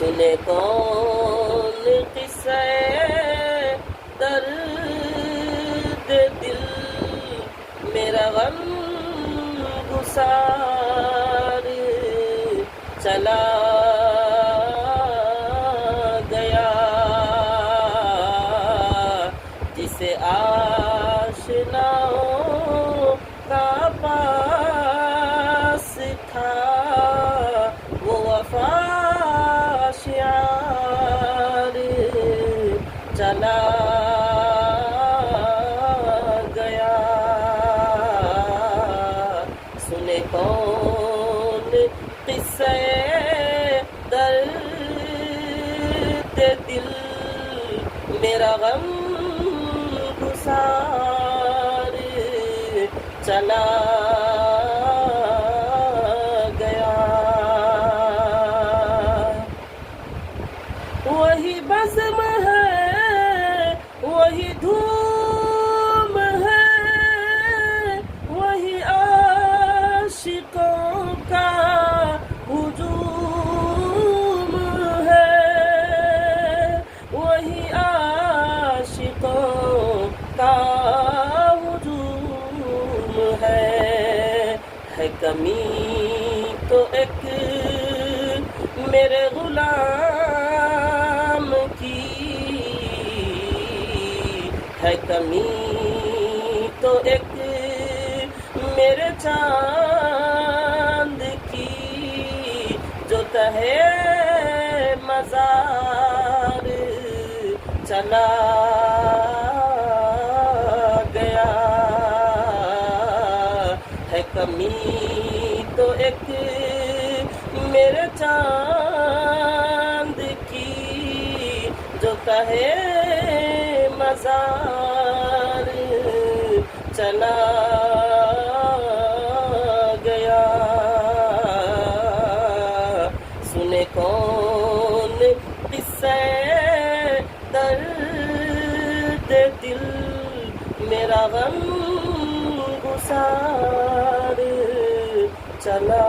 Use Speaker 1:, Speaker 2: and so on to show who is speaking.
Speaker 1: سنے کون قصہ درد دل میرا غم گسار چلا گیا، جسے آشناؤں کا پاس تھا وہ وفا شعار چلا گیا۔ سنے کون قصہ درد دل میرا غم گسار چلا گیا۔ وہی بزم ہے، وہی دھوم ہے، وہی عاشقوں کا ہجوم ہے، وہی عاشقوں کا ہجوم ہے کمی تو ایک میرے غلام کی، ہے کمی تو ایک میرے چاند کی، جو تہے مزار چلا گیا، ہے کمی تو ایک میرے چاند کی، جو کہے مزار چلا گیا۔ سنے کون قصہ درد دل میرا غم گسار چلا